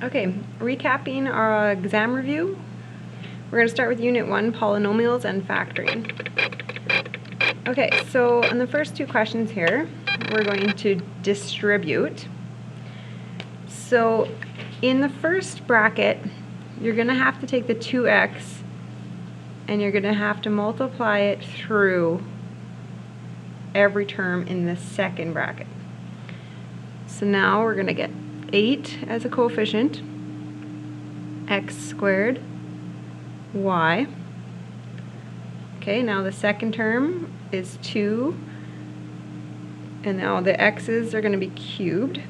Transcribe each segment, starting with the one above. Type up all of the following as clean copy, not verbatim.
Okay, recapping our exam review, we're going to start with Unit 1, polynomials and factoring. Okay, so on the first two questions here, we're going to distribute. So in the first bracket, you're going to have to take the 2x and you're going to have to multiply it through every term in the second bracket. So now we're going to get 8 as a coefficient, x squared, y. Okay, now the second term is 2, and now the x's are going to be cubed.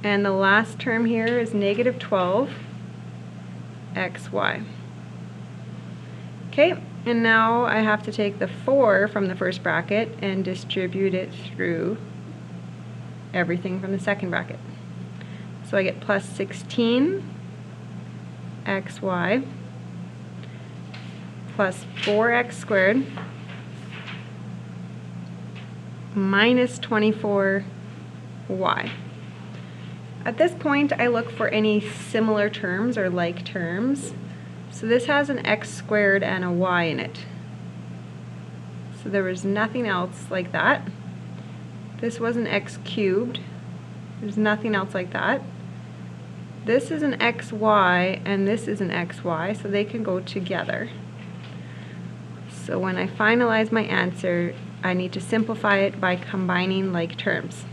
And the last term here is negative 12 xy. Okay, and now I have to take the 4 from the first bracket and distribute it through everything from the second bracket. So I get plus 16 xy plus 4x squared minus 24y. At this point, I look for any similar terms or like terms. So this has an x squared and a y in it. So there was nothing else like that. This was an x cubed. There's nothing else like that. This is an xy and this is an xy, so they can go together. So when I finalize my answer, I need to simplify it by combining like terms.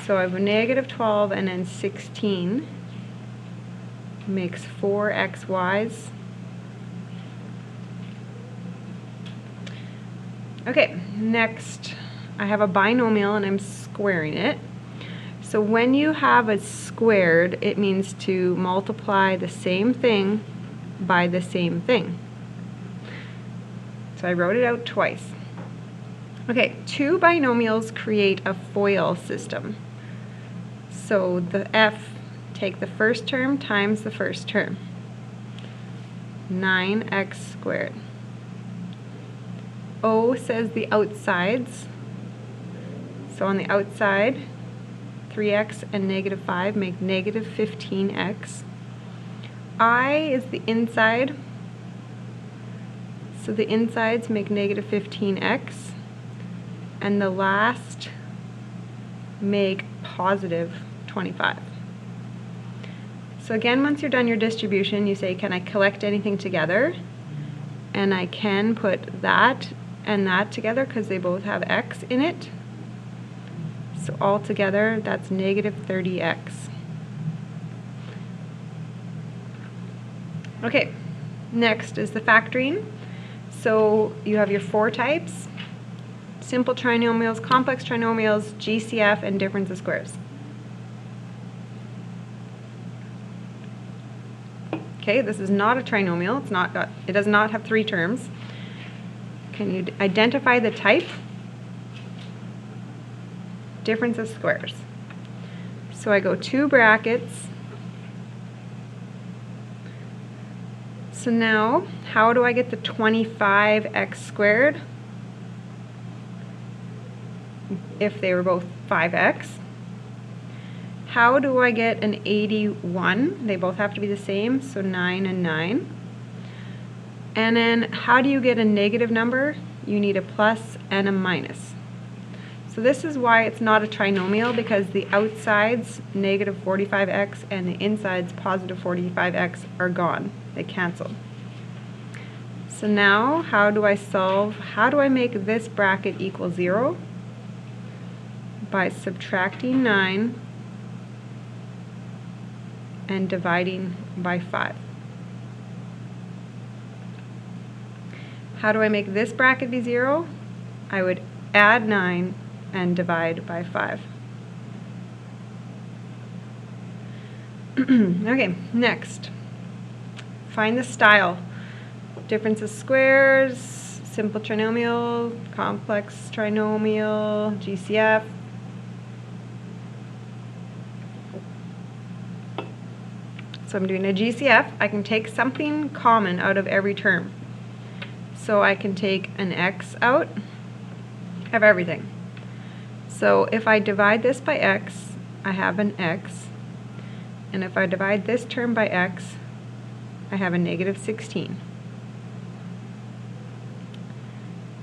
So I have a negative 12 and then 16 makes 4 xy's. Okay, next I have a binomial and I'm squaring it. So when you have a squared, it means to multiply the same thing by the same thing. So I wrote it out twice. Okay, two binomials create a FOIL system. So the f, take the first term times the first term. 9x squared. O says the outsides. So on the outside, 3x and negative 5 make negative 15x. I is the inside. So the insides make negative 15x. And the last make positive 25. So again, once you're done your distribution, you say, can I collect anything together? And I can put that and that together because they both have x in it. So altogether, that's negative 30x. Okay, next is the factoring. So you have your 4 types: simple trinomials, complex trinomials, GCF, and difference of squares. Okay, this is not a trinomial. It does not have 3 terms. Can you identify the type? Difference of squares. So I go 2 brackets. So now, how do I get the 25x squared if they were both 5x? How do I get an 81? They both have to be the same, so 9 and 9. And then how do you get a negative number? You need a plus and a minus. So this is why it's not a trinomial, because the outsides, negative 45x, and the insides, positive 45x, are gone. They cancel. So now, how do I make this bracket equal 0? By subtracting 9 and dividing by 5. How do I make this bracket be 0? I would add 9 and divide by 5. Okay, next. Find the style. Difference of squares, simple trinomial, complex trinomial, GCF. So I'm doing a GCF. I can take something common out of every term. So I can take an x out of everything. So if I divide this by x, I have an x. And if I divide this term by x, I have a negative 16.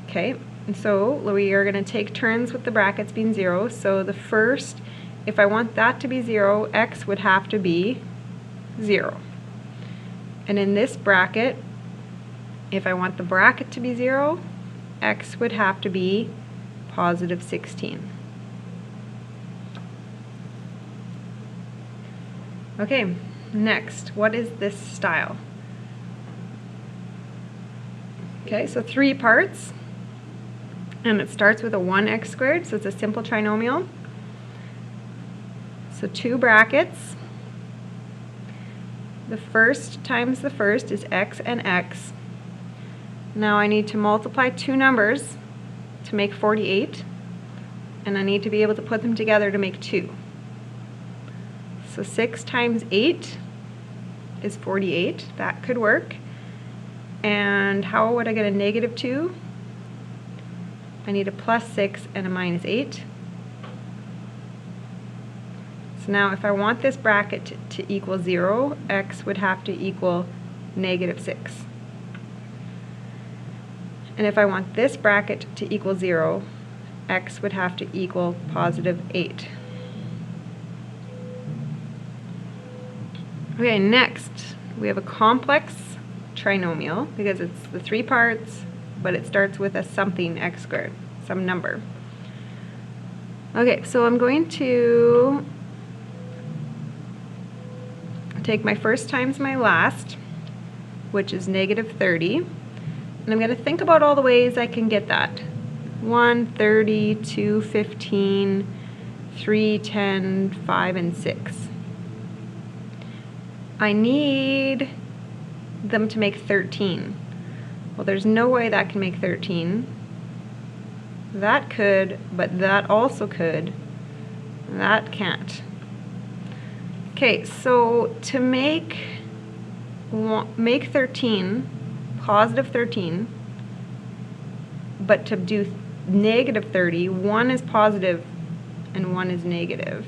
Okay, and so we are going to take turns with the brackets being 0. So the first, if I want that to be 0, x would have to be 0. And in this bracket, if I want the bracket to be 0, x would have to be positive 16. Okay, next, what is this style? Okay, so 3 parts, and it starts with a 1x squared, so it's a simple trinomial. So 2 brackets. The first times the first is x and x. Now I need to multiply 2 numbers to make 48, and I need to be able to put them together to make 2. So 6 times 8 is 48. That could work. And how would I get a negative 2? I need a plus 6 and a minus 8. So now if I want this bracket to equal 0, x would have to equal negative 6. And if I want this bracket to equal 0, x would have to equal positive 8. Okay, next we have a complex trinomial because it's the 3 parts, but it starts with a something x squared, some number. Okay, so I'm going to take my first times my last, which is negative 30, and I'm going to think about all the ways I can get that. 1, 30, 2, 15, 3, 10, 5, and 6. I need them to make 13. Well, there's no way that can make 13. That could, but that also could. That can't. Okay, so to make 13, positive 13, but to do negative 30, one is positive and one is negative.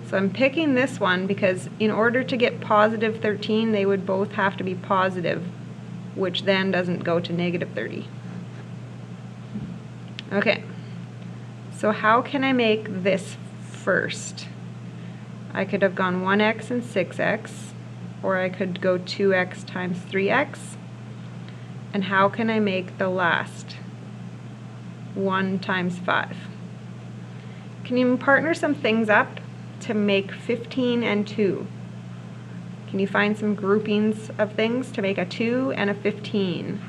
So I'm picking this one because in order to get positive 13, they would both have to be positive, which then doesn't go to negative 30. Okay, so how can I make this first? I could have gone 1x and 6x, or I could go 2x times 3x. And how can I make the last? 1 times 5. Can you partner some things up to make 15 and 2? Can you find some groupings of things to make a 2 and a 15?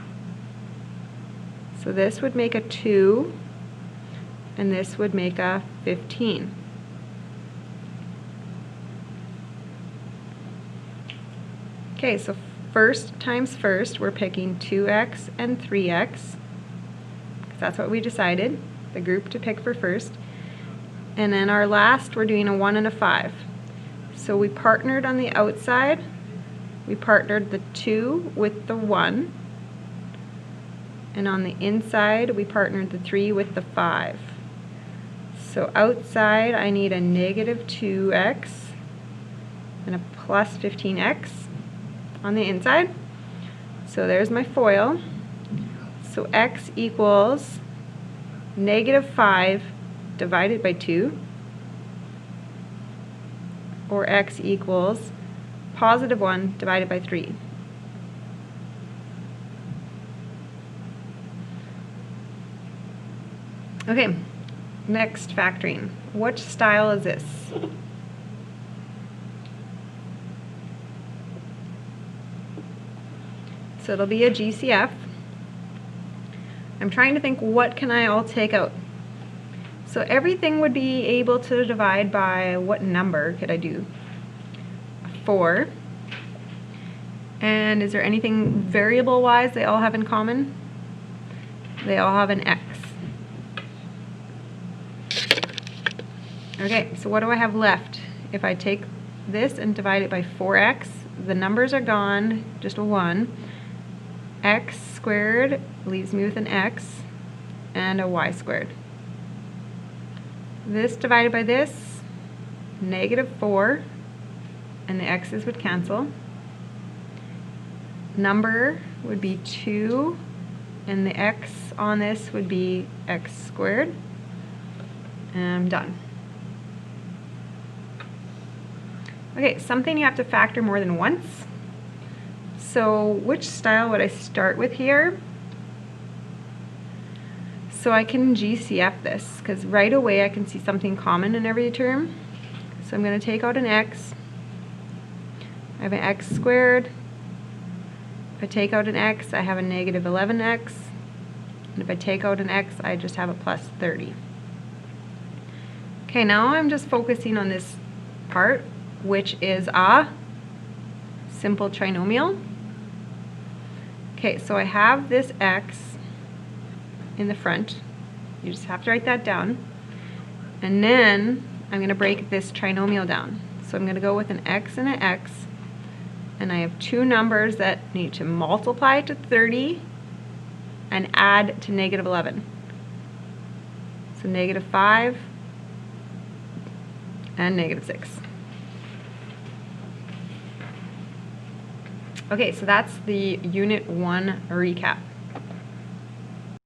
So this would make a 2, and this would make a 15. Okay, so first times first, we're picking 2x and 3x, because that's what we decided, the group to pick for first. And then our last, we're doing a 1 and a 5. So we partnered on the outside. We partnered the 2 with the 1. And on the inside, we partnered the 3 with the 5. So outside, I need a negative 2x and a plus 15x on the inside. So there's my FOIL. So x equals negative 5 divided by 2, or x equals positive 1 divided by 3. Okay, next factoring. Which style is this? So it'll be a GCF. I'm trying to think, what can I all take out? So everything would be able to divide by, what number could I do? 4. And is there anything variable-wise they all have in common? They all have an x. Okay, so what do I have left? If I take this and divide it by 4x, the numbers are gone, just a 1. X squared leaves me with an x and a y squared. This divided by this, -4, and the x's would cancel. Number would be 2, and the x on this would be x squared. And I'm done. Okay, something you have to factor more than once. So which style would I start with here? So I can GCF this, because right away I can see something common in every term. So I'm going to take out an x. I have an x squared. If I take out an x, I have a -11x. And if I take out an x, I just have a +30. Okay, now I'm just focusing on this part, which is a simple trinomial. Okay, so I have this x in the front. You just have to write that down. And then I'm going to break this trinomial down. So I'm going to go with an x and an x. And I have two numbers that need to multiply to 30 and add to -11. So -5 and -6. Okay, so that's the Unit 1 recap.